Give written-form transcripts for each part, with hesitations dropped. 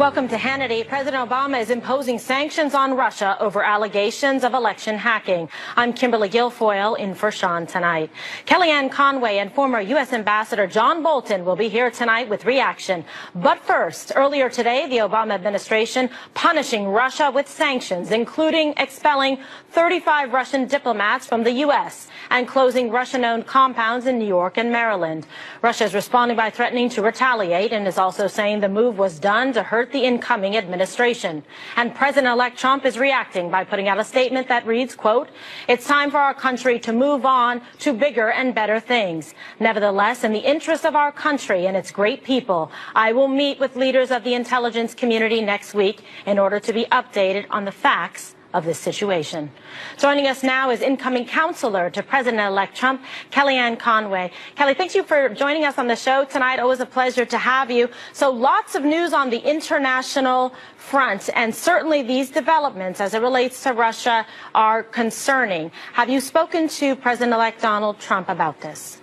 Welcome to Hannity. President Obama is imposing sanctions on Russia over allegations of election hacking. I'm Kimberly Guilfoyle in for Sean tonight. Kellyanne Conway and former U.S. Ambassador John Bolton will be here tonight with reaction. But first, earlier today, the Obama administration punishing Russia with sanctions, including expelling 35 Russian diplomats from the U.S. and closing Russian-owned compounds in New York and Maryland. Russia is responding by threatening to retaliate and is also saying the move was done to hurt the incoming administration. And President-elect Trump is reacting by putting out a statement that reads, quote, "It's time for our country to move on to bigger and better things. Nevertheless, in the interest of our country and its great people, I will meet with leaders of the intelligence community next week in order to be updated on the facts of this situation." Joining us now is incoming counselor to President-elect Trump, Kellyanne Conway. Kelly, thank you for joining us on the show tonight. Always a pleasure to have you. So lots of news on the international front, and certainly these developments as it relates to Russia are concerning. Have you spoken to President-elect Donald Trump about this?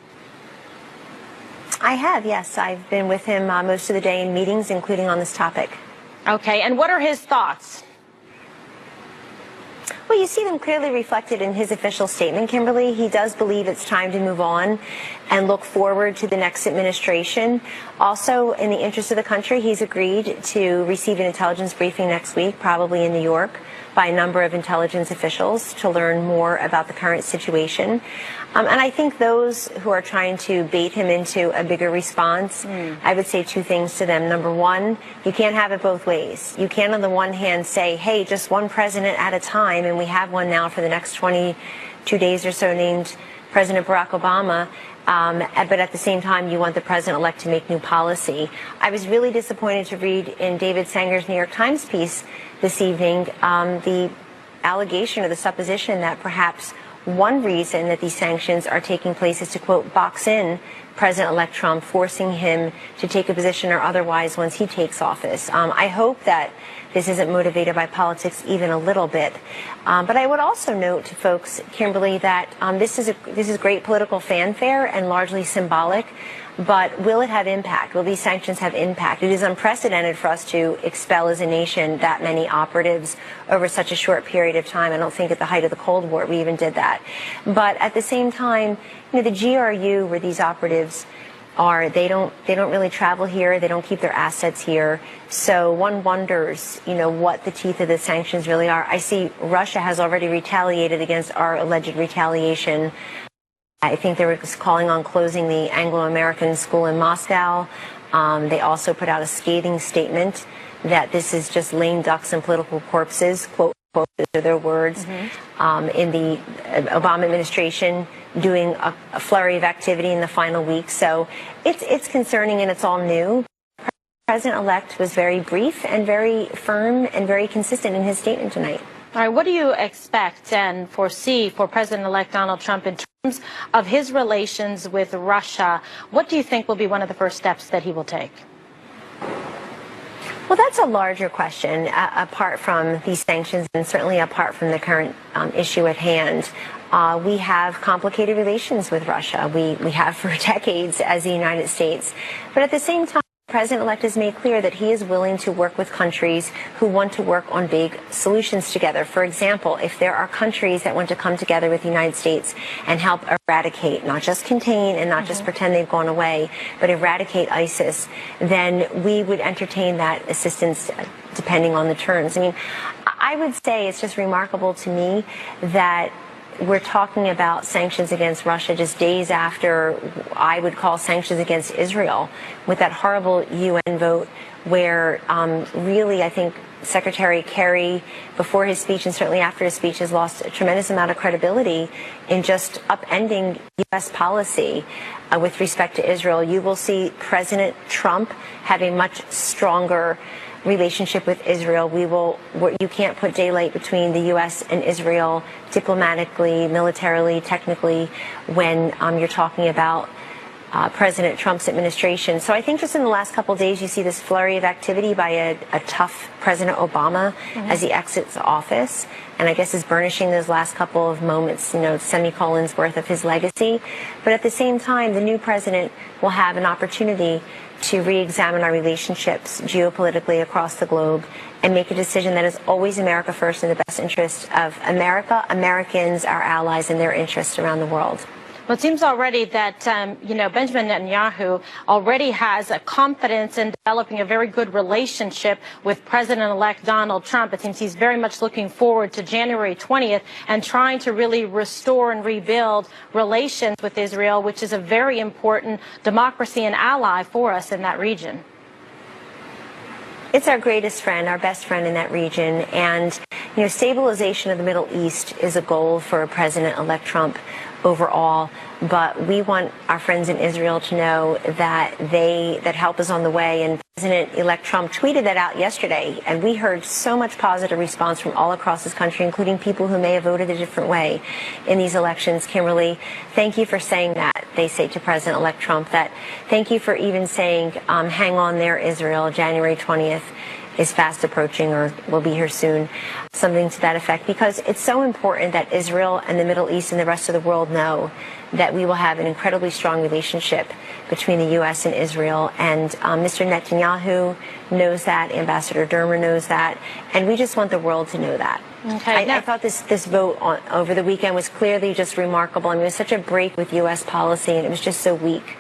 I have, yes. I've been with him most of the day in meetings, including on this topic. Okay, and what are his thoughts? Well, you see them clearly reflected in his official statement, Kimberly. He does believe it's time to move on and look forward to the next administration. Also, in the interest of the country, he's agreed to receive an intelligence briefing next week, probably in New York, by a number of intelligence officials to learn more about the current situation. And I think those who are trying to bait him into a bigger response, I would say two things to them. Number one, you can't have it both ways. You can't on the one hand say, hey, just one president at a time, and we have one now for the next 22 days or so named President Barack Obama, but at the same time you want the president-elect to make new policy. I was really disappointed to read in David Sanger's New York Times piece this evening the allegation or the supposition that perhaps one reason that these sanctions are taking place is to, quote, box in President-elect Trump, forcing him to take a position or otherwise once he takes office. I hope that this isn't motivated by politics even a little bit. But I would also note to folks, Kimberly, that this is great political fanfare and largely symbolic. But will it have impact? Will these sanctions have impact? It is unprecedented for us to expel as a nation that many operatives over such a short period of time. I don't think at the height of the Cold War we even did that. But at the same time, you know, the GRU, where these operatives are, they don't really travel here. They don't keep their assets here. So one wonders, you know, what the teeth of the sanctions really are. I see Russia has already retaliated against our alleged retaliation. I think they were calling on closing the Anglo-American school in Moscow. They also put out a scathing statement that this is just lame ducks and political corpses, quote, quote, those are their words. In the Obama administration doing a flurry of activity in the final week. So it's concerning and it's all new. President-elect was very brief and very firm and very consistent in his statement tonight. All right, what do you expect and foresee for President-elect Donald Trump in terms of his relations with Russia? What do you think will be one of the first steps that he will take? Well, that's a larger question, apart from these sanctions and certainly apart from the current issue at hand. We have complicated relations with Russia. We have for decades as the United States. But at the same time, the President-elect has made clear that he is willing to work with countries who want to work on big solutions together. For example, if there are countries that want to come together with the United States and help eradicate, not just contain and not just pretend they've gone away, but eradicate ISIS, then we would entertain that assistance depending on the terms. I mean, I would say it's just remarkable to me that we're talking about sanctions against Russia just days after I would call sanctions against Israel with that horrible UN vote where really I think Secretary Kerry, before his speech and certainly after his speech, has lost a tremendous amount of credibility in just upending U.S. policy with respect to Israel. You will see President Trump have a much stronger relationship with Israel. You can't put daylight between the U.S. and Israel diplomatically, militarily, technically, when you're talking about President Trump's administration. So I think just in the last couple of days, you see this flurry of activity by a tough President Obama as he exits office, and I guess is burnishing those last couple of moments, semicolons worth of his legacy. But at the same time, the new president will have an opportunity to re-examine our relationships geopolitically across the globe and make a decision that is always America first in the best interest of America, Americans, our allies, and their interests around the world. Well, it seems already that, Benjamin Netanyahu already has a confidence in developing a very good relationship with President-elect Donald Trump. It seems he's very much looking forward to January 20th and trying to really restore and rebuild relations with Israel, which is a very important democracy and ally for us in that region. It's our greatest friend, our best friend in that region. And, stabilization of the Middle East is a goal for President-elect Trump overall. But we want our friends in Israel to know that help is on the way. And President-elect Trump tweeted that out yesterday. And we heard so much positive response from all across this country, including people who may have voted a different way in these elections. Kimberly, thank you for saying that. They say to President-elect Trump that thank you for even saying, hang on there, Israel, January 20th. Is fast approaching or will be here soon, something to that effect, because it's so important that Israel and the Middle East and the rest of the world know that we will have an incredibly strong relationship between the U.S. and Israel. And Mr. Netanyahu knows that, Ambassador Dermer knows that, and we just want the world to know that. Okay. I thought this vote over the weekend was clearly just remarkable. I mean, it was such a break with U.S. policy, and it was just so weak.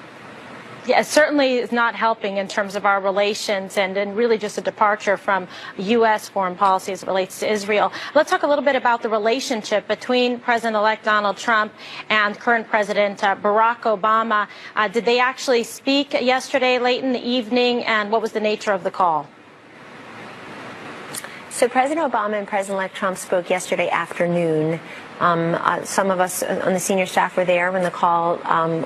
Yeah, it certainly is not helping in terms of our relations and really just a departure from U.S. foreign policy as it relates to Israel. Let's talk a little bit about the relationship between President-elect Donald Trump and current President Barack Obama. Did they actually speak yesterday late in the evening, and what was the nature of the call? So President Obama and President-elect Trump spoke yesterday afternoon. Some of us on the senior staff were there when the call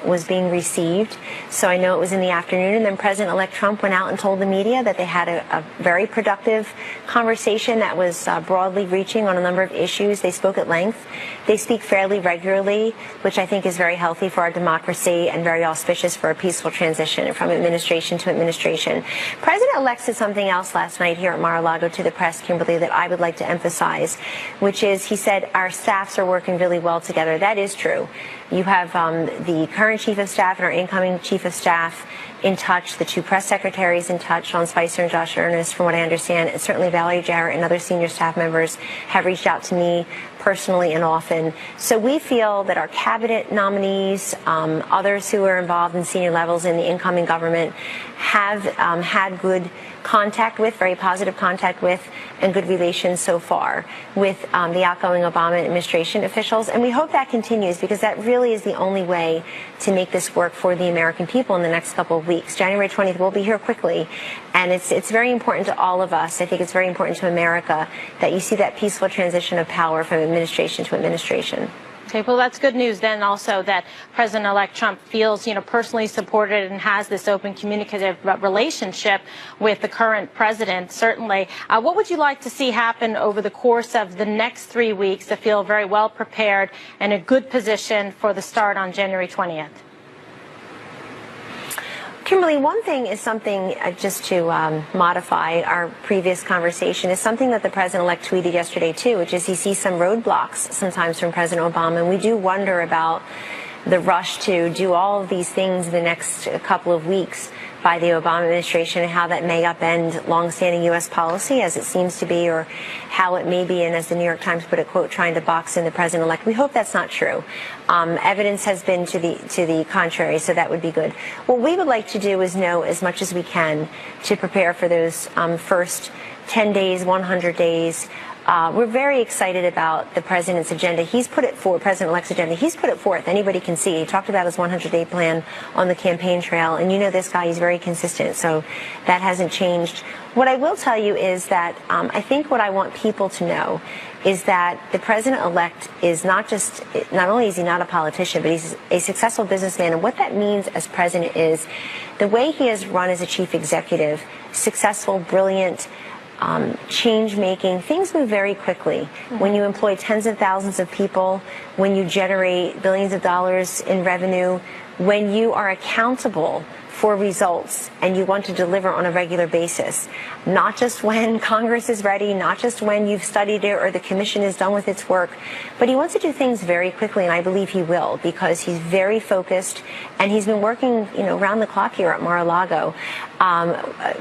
was being received, so I know it was in the afternoon. And then President-elect Trump went out and told the media that they had a very productive conversation that was broadly reaching on a number of issues. They spoke at length. They speak fairly regularly, which I think is very healthy for our democracy and very auspicious for a peaceful transition from administration to administration. President-elect said something else last night here at Mar-a-Lago to the press, Kimberly, that I would like to emphasize, which is he said our staffs are working really well together. That is true. You have the current chief of staff and our incoming chief of staff in touch, the two press secretaries in touch, Sean Spicer and Josh Earnest, from what I understand, and certainly Valerie Jarrett and other senior staff members have reached out to me personally and often. So we feel that our cabinet nominees, others who are involved in senior levels in the incoming government have had good contact with, very positive contact with, and good relations so far with the outgoing Obama administration officials. And we hope that continues, because that really is the only way to make this work for the American people in the next couple of weeks. January 20th will be here quickly, and it's very important to all of us. I think it's very important to America that you see that peaceful transition of power from administration to administration. Okay, well, that's good news then also that President-elect Trump feels, personally supported and has this open communicative relationship with the current president, certainly. What would you like to see happen over the course of the next 3 weeks to feel very well prepared and a good position for the start on January 20th? Kimberly, one thing is something, just to modify our previous conversation, is something that the president-elect tweeted yesterday, too, which is he sees some roadblocks sometimes from President Obama. And we do wonder about the rush to do all of these things in the next couple of weeks by the Obama administration, and how that may upend longstanding U.S. policy, as it seems to be, or how it may be, and as the New York Times put it, quote, trying to box in the president-elect. We hope that's not true. Evidence has been to the contrary, so that would be good. What we would like to do is know as much as we can to prepare for those first 10 days, 100 days. We're very excited about the president's agenda. He's put it forward, President-elect's agenda. He's put it forth. Anybody can see. He talked about his 100-day plan on the campaign trail. And you know this guy, he's very consistent, so that hasn't changed. What I will tell you is that I think what I want people to know is that the president-elect is not only is he not a politician, but he's a successful businessman. And what that means as president is the way he has run as a chief executive, successful, brilliant, change-making. Things move very quickly. When you employ tens of thousands of people, when you generate billions of dollars in revenue, when you are accountable for results and you want to deliver on a regular basis, not just when Congress is ready, not just when you've studied it or the commission is done with its work, but he wants to do things very quickly, and I believe he will, because he's very focused and he's been working, around the clock here at Mar-a-Lago,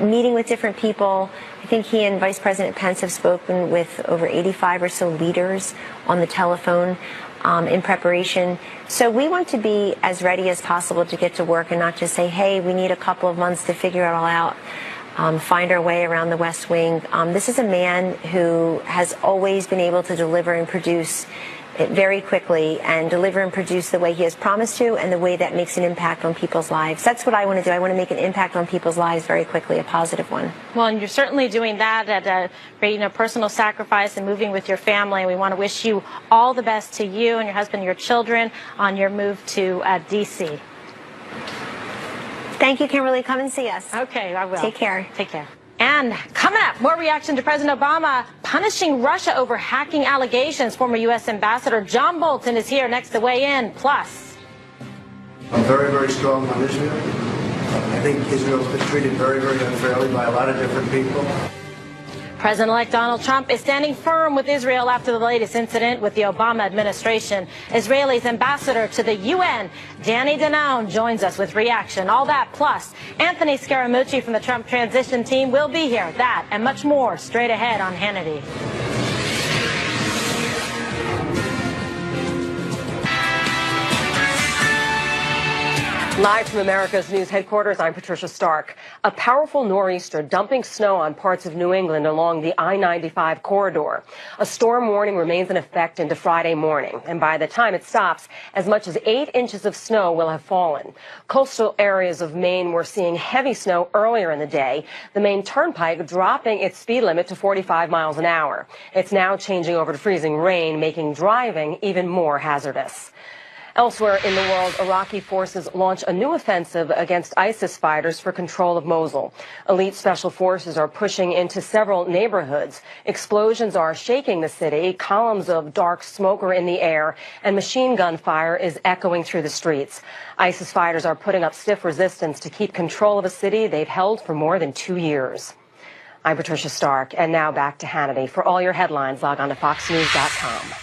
meeting with different people. I think he and Vice President Pence have spoken with over 85 or so leaders on the telephone in preparation. So we want to be as ready as possible to get to work and not just say, hey, we need a couple of months to figure it all out, find our way around the West Wing. This is a man who has always been able to deliver and produce it very quickly, and deliver and produce the way he has promised to, and the way that makes an impact on people's lives. That's what I want to do. I want to make an impact on people's lives very quickly, a positive one. Well, and you're certainly doing that at a great, personal sacrifice and moving with your family. We want to wish you all the best, to you and your husband and your children, on your move to D.C. Thank you, Kimberly. Come and see us. Okay, I will. Take care. Take care. And coming up, more reaction to President Obama punishing Russia over hacking allegations. Former U.S. Ambassador John Bolton is here next to weigh in. Plus, I'm very, very strong on Israel. I think Israel's been treated very, very unfairly by a lot of different people. President-elect Donald Trump is standing firm with Israel after the latest incident with the Obama administration. Israel's ambassador to the UN, Danny Danon, joins us with reaction. All that plus Anthony Scaramucci from the Trump transition team will be here. That and much more straight ahead on Hannity. Live from America's News headquarters, I'm Patricia Stark. A powerful nor'easter dumping snow on parts of New England along the I-95 corridor. A storm warning remains in effect into Friday morning, and by the time it stops, as much as 8 inches of snow will have fallen. Coastal areas of Maine were seeing heavy snow earlier in the day, the Maine Turnpike dropping its speed limit to 45 miles an hour. It's now changing over to freezing rain, making driving even more hazardous. Elsewhere in the world, Iraqi forces launch a new offensive against ISIS fighters for control of Mosul. Elite special forces are pushing into several neighborhoods. Explosions are shaking the city, columns of dark smoke are in the air, and machine gun fire is echoing through the streets. ISIS fighters are putting up stiff resistance to keep control of a city they've held for more than 2 years. I'm Patricia Stark, and now back to Hannity. For all your headlines, log on to foxnews.com.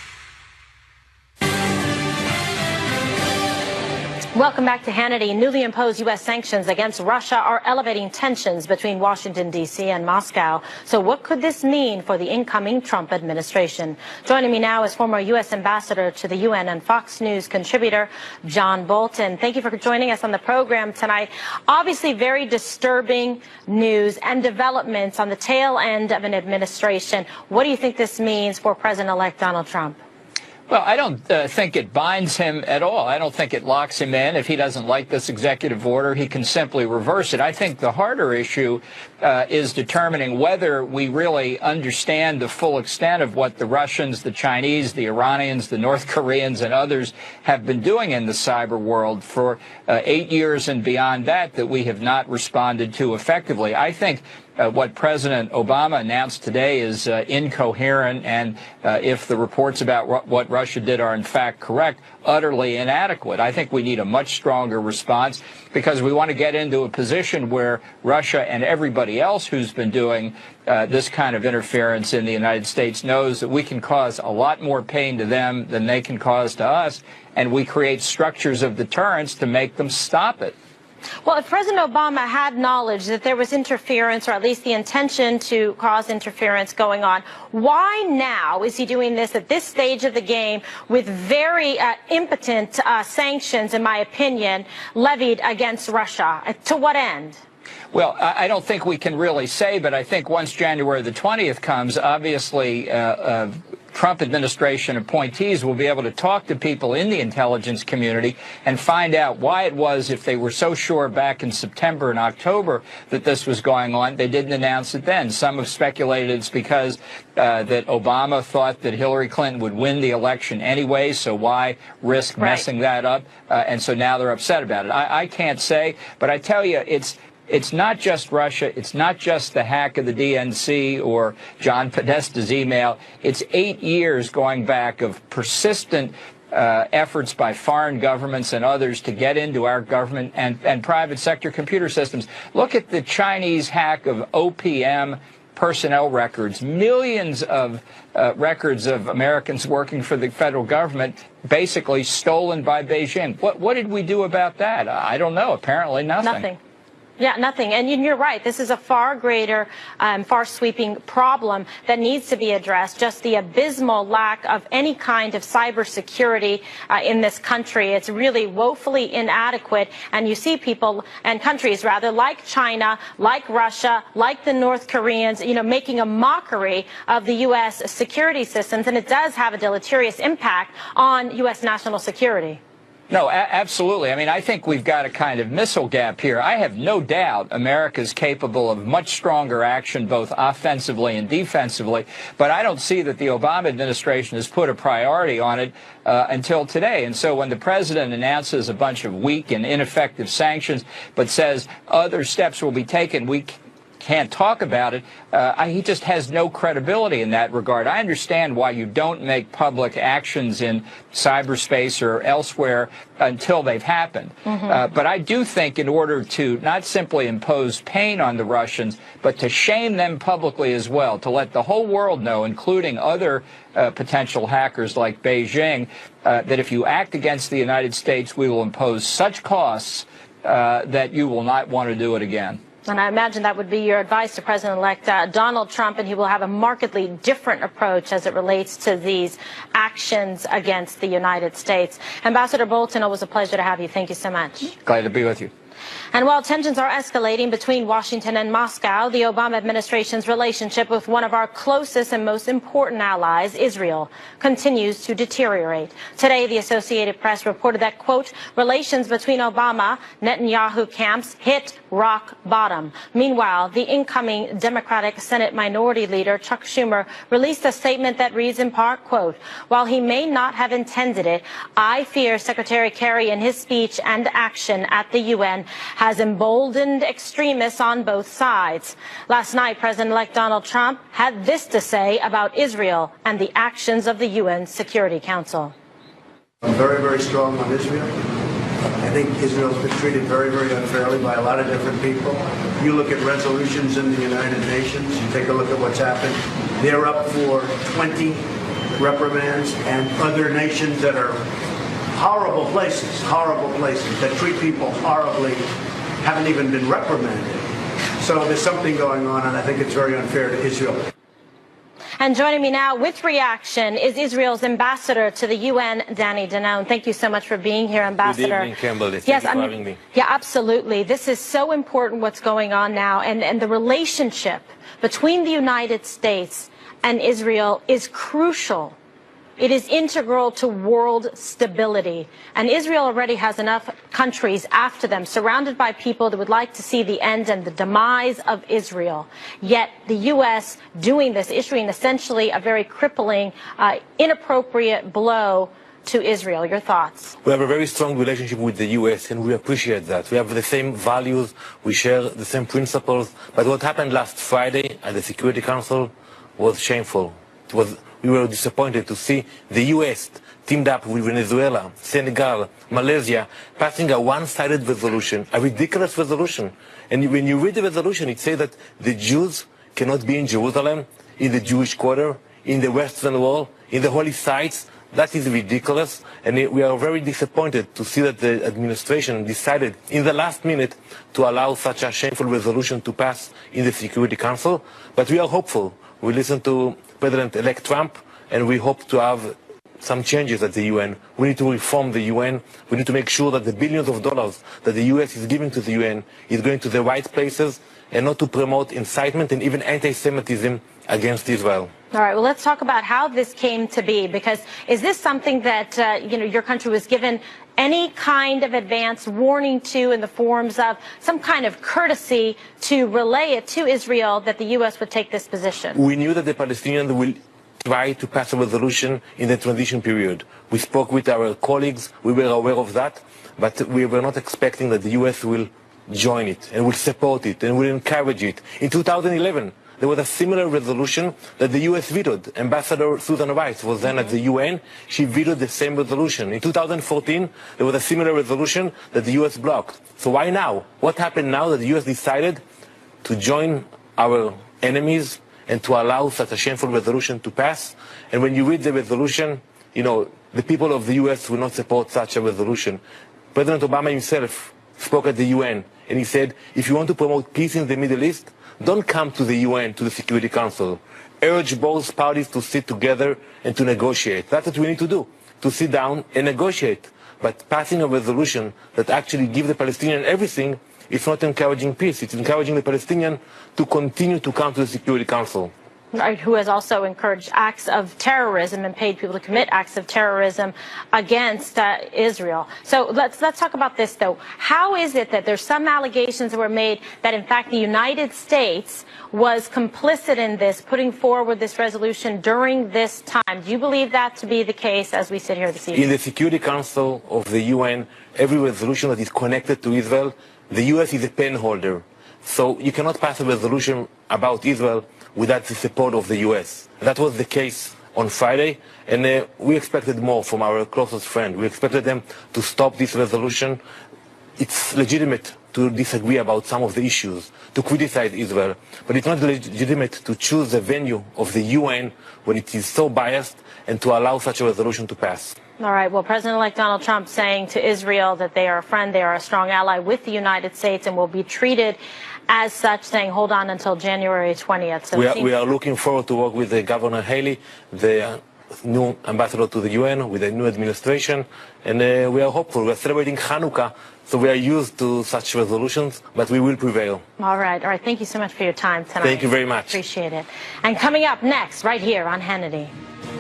Welcome back to Hannity. Newly imposed U.S. sanctions against Russia are elevating tensions between Washington, D.C. and Moscow. So what could this mean for the incoming Trump administration? Joining me now is former U.S. Ambassador to the UN and Fox News contributor John Bolton. Thank you for joining us on the program tonight. Obviously very disturbing news and developments on the tail end of an administration. What do you think this means for President-elect Donald Trump? Well, I don't think it binds him at all. I don't think it locks him in. If he doesn't like this executive order, he can simply reverse it. I think the harder issue is determining whether we really understand the full extent of what the Russians, the Chinese, the Iranians, the North Koreans, and others have been doing in the cyber world for 8 years and beyond that we have not responded to effectively. I think what President Obama announced today is incoherent, and if the reports about what Russia did are in fact correct, utterly inadequate. I think we need a much stronger response, because we want to get into a position where Russia and everybody else who's been doing this kind of interference in the United States knows that we can cause a lot more pain to them than they can cause to us, and we create structures of deterrence to make them stop it. Well, if President Obama had knowledge that there was interference, or at least the intention to cause interference going on, why now is he doing this at this stage of the game with very impotent sanctions, in my opinion, levied against Russia? To what end? Well, I don't think we can really say, but I think once January the 20th comes, obviously Trump administration appointees will be able to talk to people in the intelligence community and find out why it was, if they were so sure back in September and October that this was going on, they didn't announce it then. Some have speculated it's because that Obama thought that Hillary Clinton would win the election anyway, so why risk messing that up? And so now they're upset about it. I can't say, but I tell you, it's not just Russia. It's not just the hack of the DNC or John Podesta's email. It's 8 years going back of persistent efforts by foreign governments and others to get into our government and private sector computer systems. Look at the Chinese hack of OPM personnel records, millions of records of Americans working for the federal government basically stolen by Beijing. What did we do about that? I don't know. Apparently nothing. Nothing. Yeah, nothing. And you're right. This is a far greater, far sweeping problem that needs to be addressed. Just the abysmal lack of any kind of cybersecurity in this country. It's really woefully inadequate. And you see people and countries, rather, like China, like Russia, like the North Koreans, making a mockery of the U.S. security systems. And it does have a deleterious impact on U.S. national security. No, absolutely. I mean, I think we've got a kind of missile gap here. I have no doubt America's capable of much stronger action, both offensively and defensively, but I don't see that the Obama administration has put a priority on it until today. And so when the president announces a bunch of weak and ineffective sanctions, but says other steps will be taken, we can't talk about it, he just has no credibility in that regard. I understand why you don't make public actions in cyberspace or elsewhere until they've happened. But I do think in order to not simply impose pain on the Russians, but to shame them publicly as well, to let the whole world know, including other potential hackers like Beijing, that if you act against the United States, we will impose such costs that you will not want to do it again. And I imagine that would be your advice to President-elect Donald Trump, and he will have a markedly different approach as it relates to these actions against the United States. Ambassador Bolton, always a pleasure to have you. Thank you so much. Glad to be with you. And while tensions are escalating between Washington and Moscow, the Obama administration's relationship with one of our closest and most important allies, Israel, continues to deteriorate. Today, the Associated Press reported that, quote, relations between Obama, Netanyahu camps hit rock bottom. Meanwhile, the incoming Democratic Senate Minority Leader, Chuck Schumer, released a statement that reads in part, quote, while he may not have intended it, I fear Secretary Kerry in his speech and action at the UN has emboldened extremists on both sides. Last night, President-elect Donald Trump had this to say about Israel and the actions of the UN Security Council. I'm very, very strong on Israel. I think Israel's been treated very, very unfairly by a lot of different people. You look at resolutions in the United Nations, you take a look at what's happened. They're up for 20 reprimands, and other nations that are horrible places that treat people horribly haven't even been reprimanded. So there's something going on, and I think it's very unfair to Israel. And joining me now with reaction is Israel's ambassador to the UN, Danny Danone. Thank you so much for being here, Ambassador. Good evening, Kimberly. Thank you for having me. Yeah, absolutely. This is so important what's going on now, and the relationship between the United States and Israel is crucial. It is integral to world stability. And Israel already has enough countries after them, surrounded by people that would like to see the end and the demise of Israel. Yet the U.S. doing this, issuing essentially a very crippling, inappropriate blow to Israel. Your thoughts? We have a very strong relationship with the U.S., and we appreciate that. We have the same values, we share the same principles. But what happened last Friday at the Security Council was shameful. We were disappointed to see the U.S. teamed up with Venezuela, Senegal, Malaysia, passing a one-sided resolution, a ridiculous resolution. And when you read the resolution, it says that the Jews cannot be in Jerusalem, in the Jewish quarter, in the Western Wall, in the holy sites. That is ridiculous, and we are very disappointed to see that the administration decided in the last minute to allow such a shameful resolution to pass in the Security Council. But we are hopeful. We listen to President-elect Trump, and we hope to have some changes at the UN. We need to reform the UN. We need to make sure that the billions of dollars that the US is giving to the UN is going to the right places and not to promote incitement and even anti-Semitism against Israel. All right, well, let's talk about how this came to be, because is this something that, your country was given any kind of advance warning to in the forms of some kind of courtesy to relay it to Israel that the U.S. would take this position? We knew that the Palestinians will try to pass a resolution in the transition period. We spoke with our colleagues. We were aware of that, but we were not expecting that the U.S. will join it and will support it and will encourage it. In 2011, there was a similar resolution that the U.S. vetoed. Ambassador Susan Rice was then at the UN. She vetoed the same resolution. In 2014, there was a similar resolution that the U.S. blocked. So why now? What happened now that the U.S. decided to join our enemies and to allow such a shameful resolution to pass? And when you read the resolution, you know, the people of the U.S. will not support such a resolution. President Obama himself spoke at the UN, and he said, if you want to promote peace in the Middle East, don't come to the UN, to the Security Council. Urge both parties to sit together and to negotiate. That's what we need to do, to sit down and negotiate. But passing a resolution that actually gives the Palestinian everything, it's not encouraging peace. It's encouraging the Palestinian to continue to come to the Security Council. Right, who has also encouraged acts of terrorism and paid people to commit acts of terrorism against Israel. So let's talk about this, though. How is it that there's some allegations that were made that, in fact, the United States was complicit in this, putting forward this resolution during this time? Do you believe that to be the case as we sit here this evening? In the Security Council of the UN, every resolution that is connected to Israel, the U.S. is a pen holder. So you cannot pass a resolution about Israel without the support of the U.S. That was the case on Friday, and we expected more from our closest friend. We expected them to stop this resolution. It's legitimate to disagree about some of the issues, to criticize Israel, but it's not legitimate to choose the venue of the UN when it is so biased and to allow such a resolution to pass. All right. Well, President-elect Donald Trump saying to Israel that they are a friend, they are a strong ally with the United States and will be treated as such, saying hold on until January 20th. So we are looking forward to work with Governor Haley, the new ambassador to the UN, with the new administration, and we are hopeful. We are celebrating Hanukkah, so we are used to such resolutions, but we will prevail. All right. All right. Thank you so much for your time tonight. Thank you very much. Appreciate it. And coming up next, right here on Hannity.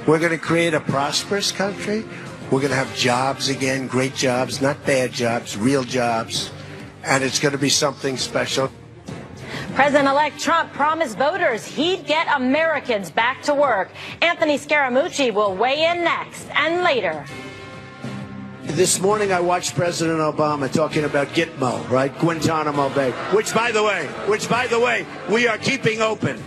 We're going to create a prosperous country. We're going to have jobs again, great jobs, not bad jobs, real jobs. And it's going to be something special. President-elect Trump promised voters he'd get Americans back to work. Anthony Scaramucci will weigh in next and later. This morning I watched President Obama talking about Gitmo, right? Guantanamo Bay, which by the way, we are keeping open.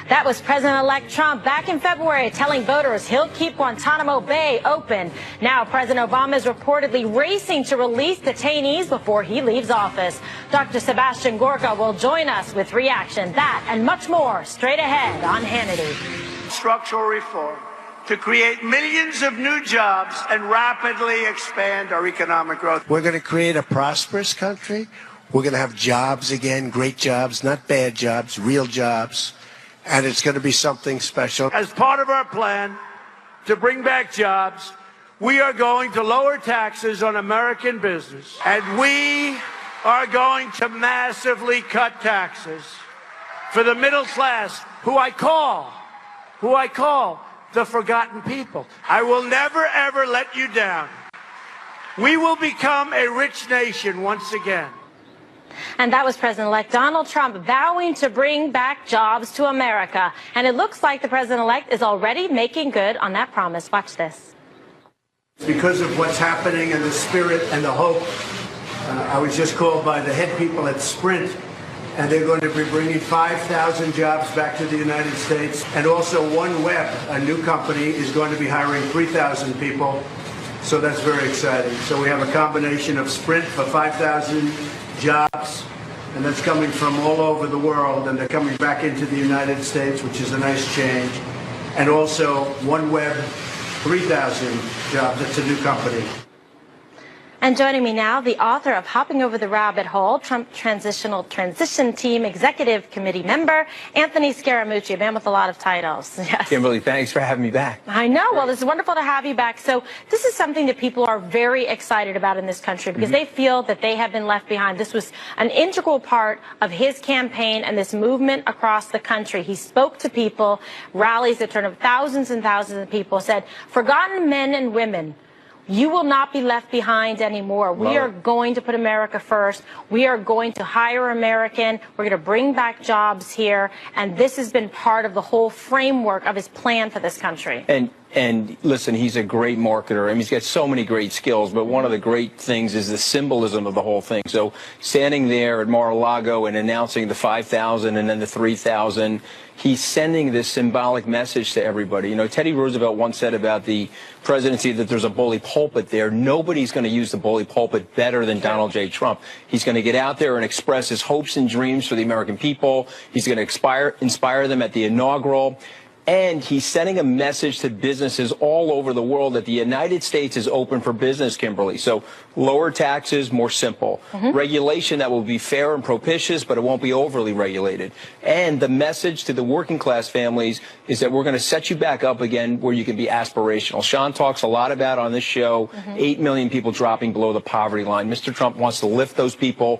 That was President-elect Trump back in February telling voters he'll keep Guantanamo Bay open. Now President Obama is reportedly racing to release detainees before he leaves office. Dr. Sebastian Gorka will join us with reaction. That and much more straight ahead on Hannity. Structural reform to create millions of new jobs and rapidly expand our economic growth. We're going to create a prosperous country. We're going to have jobs again, great jobs, not bad jobs, real jobs. And it's going to be something special. As part of our plan to bring back jobs, we are going to lower taxes on American business. And we are going to massively cut taxes for the middle class, who I call the forgotten people. I will never, ever let you down. We will become a rich nation once again. And that was President-elect Donald Trump vowing to bring back jobs to America. And it looks like the President-elect is already making good on that promise. Watch this. Because of what's happening and the spirit and the hope, I was just called by the head people at Sprint, and they're going to be bringing 5,000 jobs back to the United States. And also OneWeb, a new company, is going to be hiring 3,000 people. So that's very exciting. So we have a combination of Sprint for 5,000 jobs, and that's coming from all over the world, and they're coming back into the United States, which is a nice change. And also OneWeb, 3,000 jobs. That's a new company. And joining me now, the author of Hopping Over the Rabbit Hole, Trump Transition Team Executive Committee member, Anthony Scaramucci, a man with a lot of titles. Yes. Kimberly, thanks for having me back. I know. Well, it's wonderful to have you back. So this is something that people are very excited about in this country because they feel that they have been left behind. This was an integral part of his campaign and this movement across the country. He spoke to people, rallies that turned up thousands and thousands of people, said, forgotten men and women, you will not be left behind anymore. We are going to put America first. We are going to hire American. We're going to bring back jobs here. And this has been part of the whole framework of his plan for this country. And And listen, he's a great marketer. I mean, he's got so many great skills, but one of the great things is the symbolism of the whole thing. So standing there at Mar-a-Lago and announcing the 5,000 and then the 3,000, he's sending this symbolic message to everybody. You know, Teddy Roosevelt once said about the presidency that there's a bully pulpit there. Nobody's going to use the bully pulpit better than Donald J. Trump. He's going to get out there and express his hopes and dreams for the American people. He's going to inspire them at the inaugural. And he's sending a message to businesses all over the world that the United States is open for business, Kimberly. So lower taxes, more simple. Regulation that will be fair and propitious, but it won't be overly regulated. And the message to the working class families is that we're going to set you back up again where you can be aspirational. Sean talks a lot about on this show, 8 million people dropping below the poverty line. Mr. Trump wants to lift those people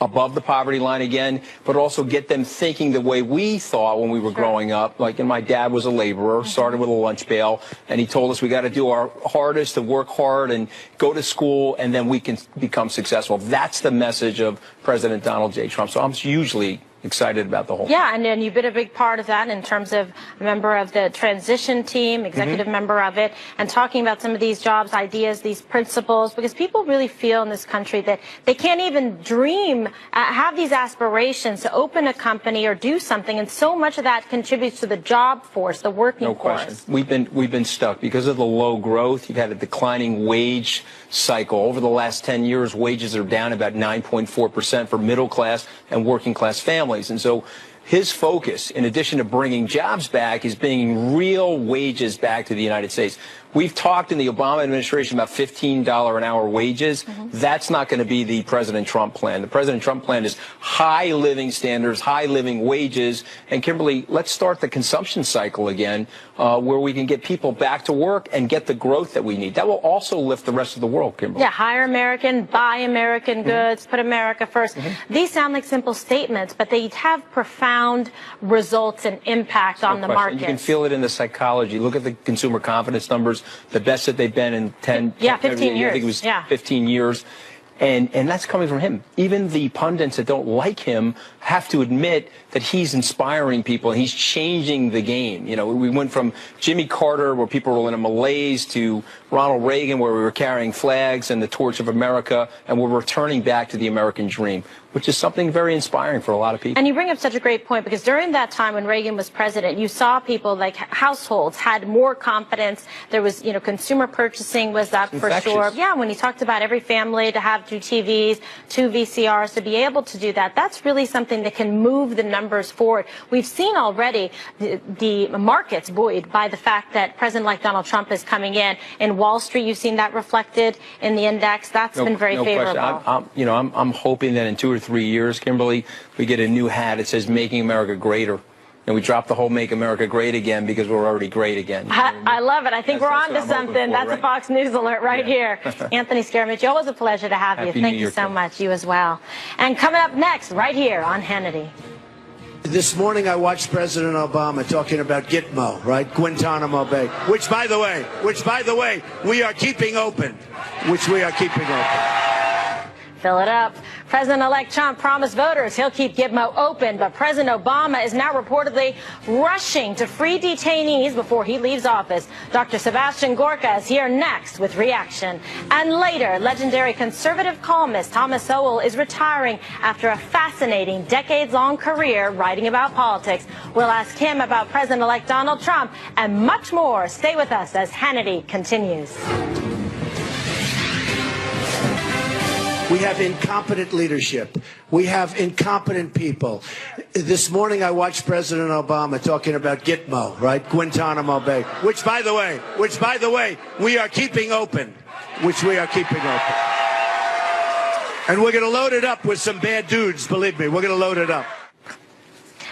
above the poverty line again, but also get them thinking the way we thought when we were growing up. Like, and my dad was a laborer, started with a lunch pail, and he told us we got to do our hardest to work hard and go to school, and then we can become successful. That's the message of President Donald J. Trump. So I'm hugely excited about the whole thing. Yeah, and you've been a big part of that in terms of a member of the transition team, executive member of it, and talking about some of these jobs, ideas, these principles, because people really feel in this country that they can't even dream, have these aspirations to open a company or do something, and so much of that contributes to the job force, the working force. No question. We've been stuck because of the low growth. You've had a declining wage cycle. Over the last 10 years, wages are down about 9.4% for middle class and working class families. And so his focus, in addition to bringing jobs back, is bringing real wages back to the United States. We've talked in the Obama administration about $15 an hour wages. That's not going to be the President Trump plan. The President Trump plan is high living standards, high living wages. And Kimberly, let's start the consumption cycle again, where we can get people back to work and get the growth that we need. That will also lift the rest of the world, Kimberly. Yeah, hire American, buy American goods, put America first. These sound like simple statements, but they have profound results and impact on the market. You can feel it in the psychology. Look at the consumer confidence numbers. The best that they've been in 15 years. I think it was 15 years. And that's coming from him. Even the pundits that don't like him have to admit that he's inspiring people and he's changing the game. You know, we went from Jimmy Carter, where people were in a malaise, to Ronald Reagan, where we were carrying flags and the torch of America, and we're returning back to the American dream, which is something very inspiring for a lot of people. And you bring up such a great point, because during that time when Reagan was president, you saw people, like households, had more confidence. There was, you know, consumer purchasing was up for sure. Yeah, when he talked about every family to have 2 TVs, 2 VCRs, to be able to do that, that's really something that can move the numbers forward. We've seen already the markets buoyed by the fact that President-elect Donald Trump is coming in. In Wall Street, you've seen that reflected in the index. That's been very favorable. I'm hoping that in 2 or 3 years, Kimberly, we get a new hat. It says "Making America Greater." And we drop the whole "Make America Great Again" because we're already great again. I love it. I think we're on to something. That's a Fox News alert right here. Anthony Scaramucci, always a pleasure to have you. Thank you so much. You as well. And coming up next, right here on Hannity. This morning I watched President Obama talking about Gitmo, right? Guantanamo Bay, which by the way, we are keeping open. Fill it up. President-elect Trump promised voters he'll keep Gitmo open, but President Obama is now reportedly rushing to free detainees before he leaves office. Dr. Sebastian Gorka is here next with reaction. And later, legendary conservative columnist Thomas Sowell is retiring after a fascinating decades-long career writing about politics. We'll ask him about President-elect Donald Trump and much more. Stay with us as Hannity continues. We have incompetent leadership. We have incompetent people. This morning I watched President Obama talking about Gitmo, right? Guantanamo Bay, which by the way, we are keeping open. And we're going to load it up with some bad dudes, believe me. We're going to load it up.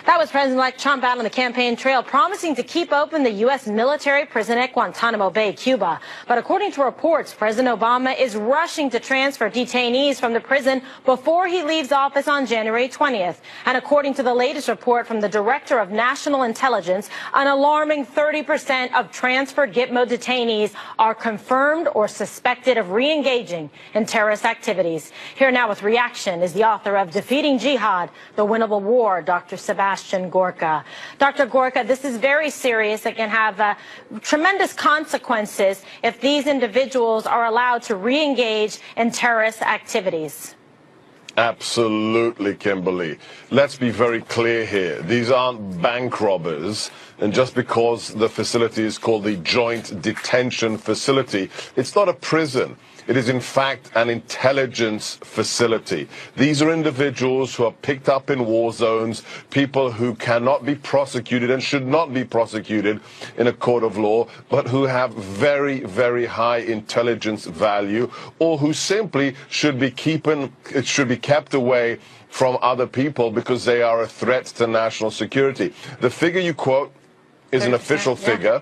That was President-elect Trump out on the campaign trail promising to keep open the U.S. military prison at Guantanamo Bay, Cuba. But according to reports, President Obama is rushing to transfer detainees from the prison before he leaves office on January 20th. And according to the latest report from the Director of National Intelligence, an alarming 30% of transferred Gitmo detainees are confirmed or suspected of re-engaging in terrorist activities. Here now with reaction is the author of Defeating Jihad, The Winnable War, Dr. Sebastian Sebastian Gorka. Dr. Gorka, this is very serious. It can have tremendous consequences if these individuals are allowed to re-engage in terrorist activities. Absolutely, Kimberly. Let's be very clear here. These aren't bank robbers. And just because the facility is called the Joint Detention Facility, it's not a prison. It is, in fact, an intelligence facility. These are individuals who are picked up in war zones, people who cannot be prosecuted and should not be prosecuted in a court of law, but who have very, very high intelligence value, or who simply should be kept away from other people because they are a threat to national security. The figure you quote is an official figure.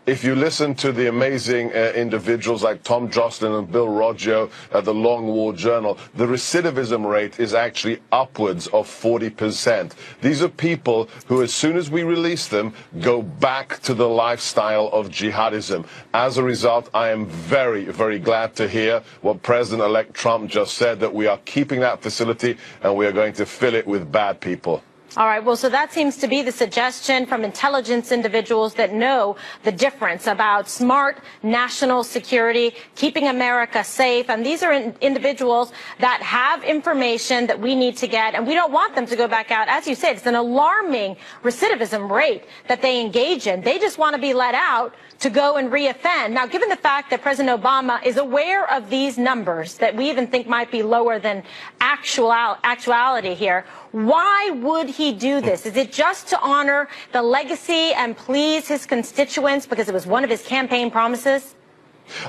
If you listen to the amazing individuals like Tom Jocelyn and Bill Roggio at the Long War Journal, the recidivism rate is actually upwards of 40%. These are people who, as soon as we release them, go back to the lifestyle of jihadism. As a result, I am very, very glad to hear what President-elect Trump just said, that we are keeping that facility and we are going to fill it with bad people. All right. Well, so that seems to be the suggestion from intelligence individuals that know the difference about smart national security, keeping America safe. And these are individuals that have information that we need to get, and we don't want them to go back out. As you said, it's an alarming recidivism rate that they engage in. They just want to be let out to go and reoffend. Now, given the fact that President Obama is aware of these numbers that we even think might be lower than actuality here, why would he do this? Is it just to honor the legacy and please his constituents because it was one of his campaign promises?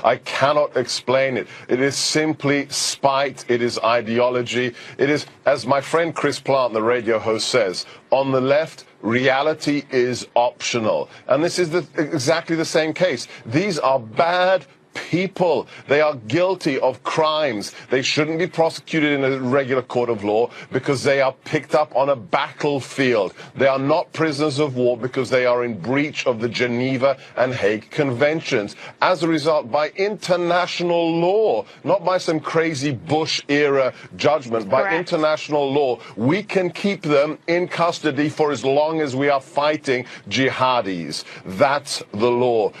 I cannot explain it. It is simply spite. It is ideology. It is, as my friend Chris Plant, the radio host, says, on the left, reality is optional. And this is exactly the same case. These are bad people. They are guilty of crimes. They shouldn't be prosecuted in a regular court of law because they are picked up on a battlefield. They are not prisoners of war because they are in breach of the Geneva and Hague Conventions. As a result, by international law, not by some crazy Bush-era judgment, by international law, we can keep them in custody for as long as we are fighting jihadis. That's the law.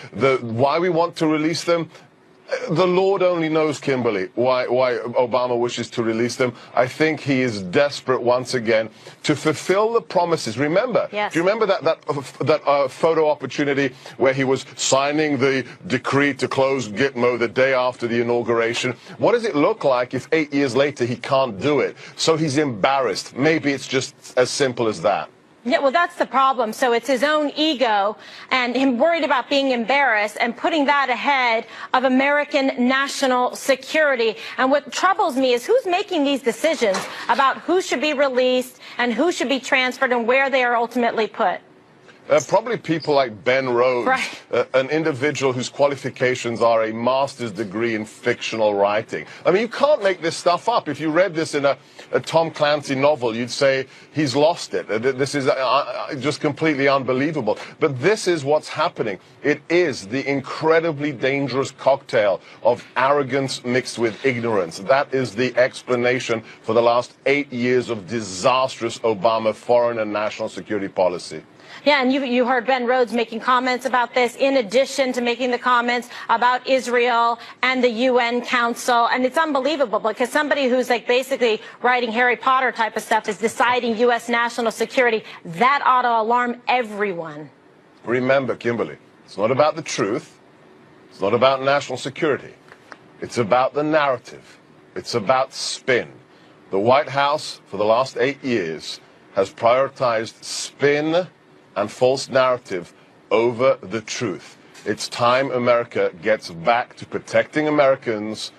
Why we want to release them? The Lord only knows, Kimberly, why Obama wishes to release them. I think he is desperate once again to fulfill the promises. Remember, do you remember that photo opportunity where he was signing the decree to close Gitmo the day after the inauguration? What does it look like if 8 years later he can't do it? So he's embarrassed. Maybe it's just as simple as that. Yeah, well, that's the problem. So it's his own ego and him worried about being embarrassed and putting that ahead of American national security. And what troubles me is who's making these decisions about who should be released and who should be transferred and where they are ultimately put. Probably people like Ben Rhodes, an individual whose qualifications are a master's degree in fictional writing. I mean, you can't make this stuff up. If you read this in a Tom Clancy novel, you'd say he's lost it. This is just completely unbelievable. But this is what's happening. It is the incredibly dangerous cocktail of arrogance mixed with ignorance. That is the explanation for the last 8 years of disastrous Obama foreign and national security policy. Yeah, and you heard Ben Rhodes making comments about this in addition to making the comments about Israel and the UN Council. And it's unbelievable because somebody who's like basically writing Harry Potter type of stuff is deciding U.S. national security. That ought to alarm everyone. Remember, Kimberly, it's not about the truth. It's not about national security. It's about the narrative. It's about spin. The White House, for the last 8 years, has prioritized spin and false narrative over the truth. It's time America gets back to protecting Americans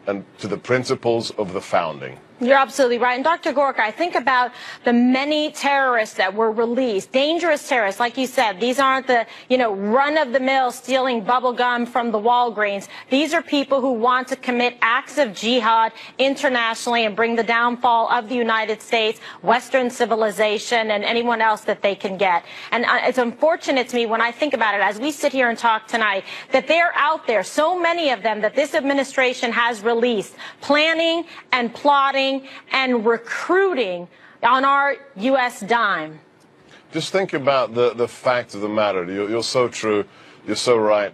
and to the principles of the founding. You're absolutely right. And Dr. Gorka, I think about the many terrorists that were released, dangerous terrorists, like you said. These aren't the, run-of-the-mill stealing bubble gum from the Walgreens. These are people who want to commit acts of jihad internationally and bring the downfall of the United States, Western civilization, and anyone else that they can get. And it's unfortunate to me when I think about it, as we sit here and talk tonight, that they're out there, so many of them that this administration has released, planning and plotting and recruiting on our U.S. dime. Just think about the fact of the matter. You're so true. You're so right.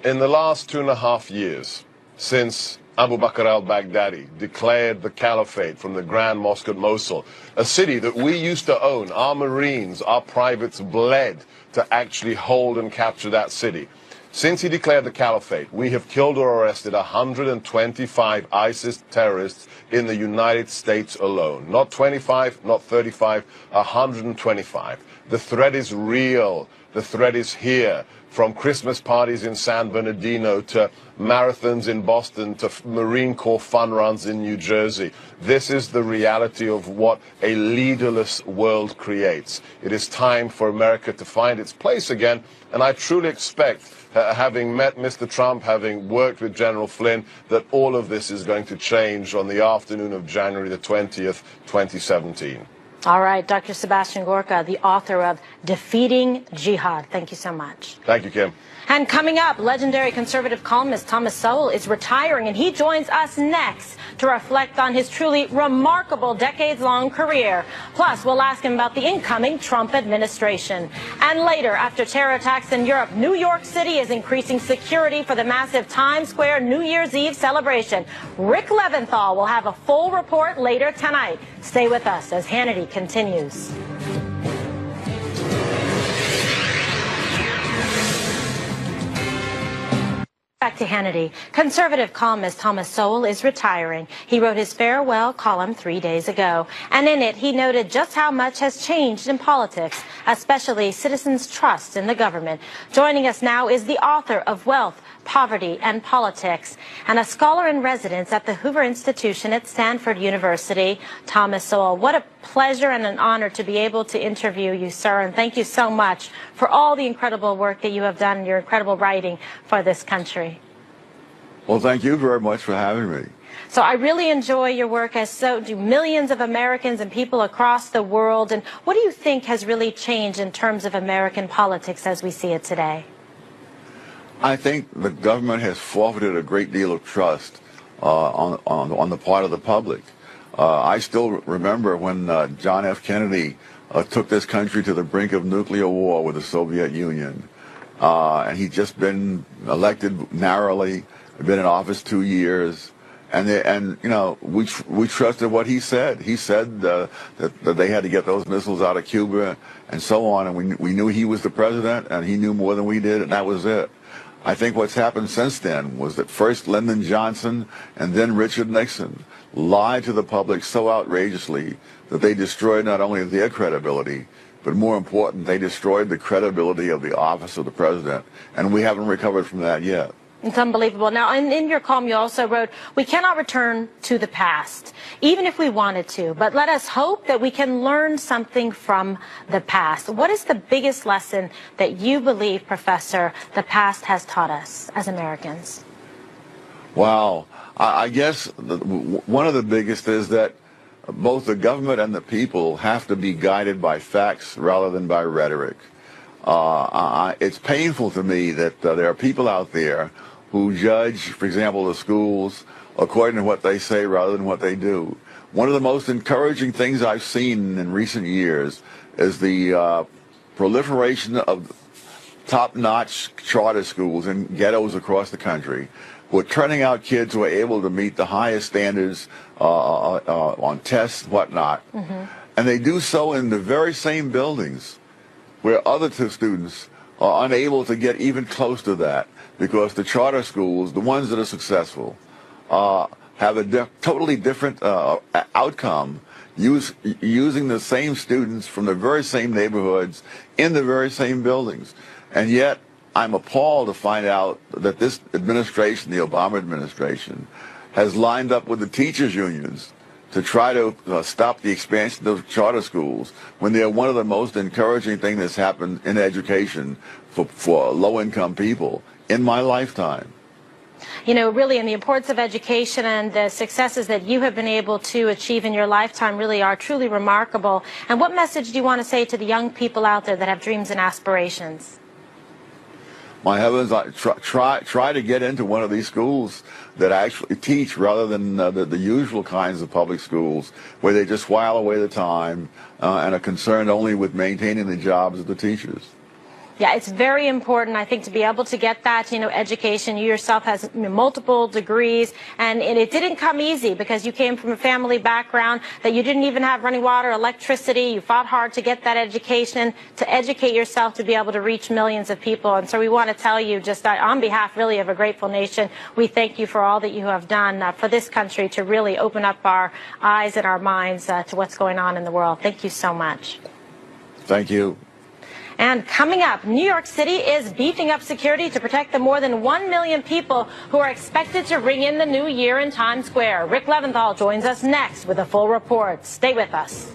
In the last 2.5 years, since Abu Bakr al-Baghdadi declared the caliphate from the Grand Mosque at Mosul, a city that we used to own, our Marines, our privates bled to actually hold and capture that city. Since he declared the caliphate, we have killed or arrested 125 ISIS terrorists in the United States alone. Not 25, not 35, 125. The threat is real. The threat is here. From Christmas parties in San Bernardino to marathons in Boston to Marine Corps fun runs in New Jersey. This is the reality of what a leaderless world creates. It is time for America to find its place again, and I truly expect, having met Mr. Trump, having worked with General Flynn, that all of this is going to change on the afternoon of January the 20th, 2017. All right, Dr. Sebastian Gorka, the author of Defeating Jihad. Thank you so much. Thank you, Kim. And coming up, legendary conservative columnist Thomas Sowell is retiring, and he joins us next to reflect on his truly remarkable decades-long career. Plus, we'll ask him about the incoming Trump administration. And later, after terror attacks in Europe, New York City is increasing security for the massive Times Square New Year's Eve celebration. Rick Leventhal will have a full report later tonight. Stay with us as Hannity continues. Back to Hannity. Conservative columnist Thomas Sowell is retiring. He wrote his farewell column 3 days ago, and in it he noted just how much has changed in politics, especially citizens' trust in the government. Joining us now is the author of Wealth, Poverty, and Politics, and a scholar in residence at the Hoover Institution at Stanford University, Thomas Sowell. What a pleasure and an honor to be able to interview you, sir, and thank you so much for all the incredible work that you have done and your incredible writing for this country. Well, thank you very much for having me. So I really enjoy your work, as so do millions of Americans and people across the world. And what do you think has really changed in terms of American politics as we see it today? I think the government has forfeited a great deal of trust on the part of the public. I still remember when John F. Kennedy took this country to the brink of nuclear war with the Soviet Union. And he'd just been elected narrowly, been in office 2 years. And you know, we trusted what he said. He said that they had to get those missiles out of Cuba and so on. And we knew he was the president, and he knew more than we did, and that was it. I think what's happened since then was that first Lyndon Johnson and then Richard Nixon lied to the public so outrageously that they destroyed not only their credibility, but more important, they destroyed the credibility of the office of the president. And we haven't recovered from that yet. It's unbelievable. Now, in your column, you also wrote, we cannot return to the past, even if we wanted to, but let us hope that we can learn something from the past. What is the biggest lesson that you believe, Professor, the past has taught us as Americans? Wow. I guess one of the biggest is that both the government and the people have to be guided by facts rather than by rhetoric. It's painful to me that there are people out there who judge, for example, the schools according to what they say rather than what they do. One of the most encouraging things I've seen in recent years is the proliferation of top-notch charter schools in ghettos across the country who are turning out kids who are able to meet the highest standards on tests, whatnot. Mm-hmm. And they do so in the very same buildings where other students are unable to get even close to that, because the charter schools, the ones that are successful, have a totally different outcome, using the same students from the very same neighborhoods in the very same buildings. And yet, I'm appalled to find out that this administration, the Obama administration, has lined up with the teachers' unions to try to stop the expansion of charter schools when they're one of the most encouraging things that's happened in education for low-income people in my lifetime. You know, really, and the importance of education and the successes that you have been able to achieve in your lifetime really are truly remarkable. And what message do you want to say to the young people out there that have dreams and aspirations? My heavens, try to get into one of these schools that actually teach rather than the usual kinds of public schools where they just while away the time and are concerned only with maintaining the jobs of the teachers. Yeah, it's very important, I think, to be able to get that, education. You yourself has multiple degrees, and it didn't come easy because you came from a family background that you didn't even have running water, electricity. You fought hard to get that education, to educate yourself, to be able to reach millions of people. And so we want to tell you, just on behalf, really, of a grateful nation, we thank you for all that you have done for this country to really open up our eyes and our minds to what's going on in the world. Thank you so much. Thank you. And coming up, New York City is beefing up security to protect the more than 1 million people who are expected to ring in the new year in Times Square. Rick Leventhal joins us next with a full report. Stay with us.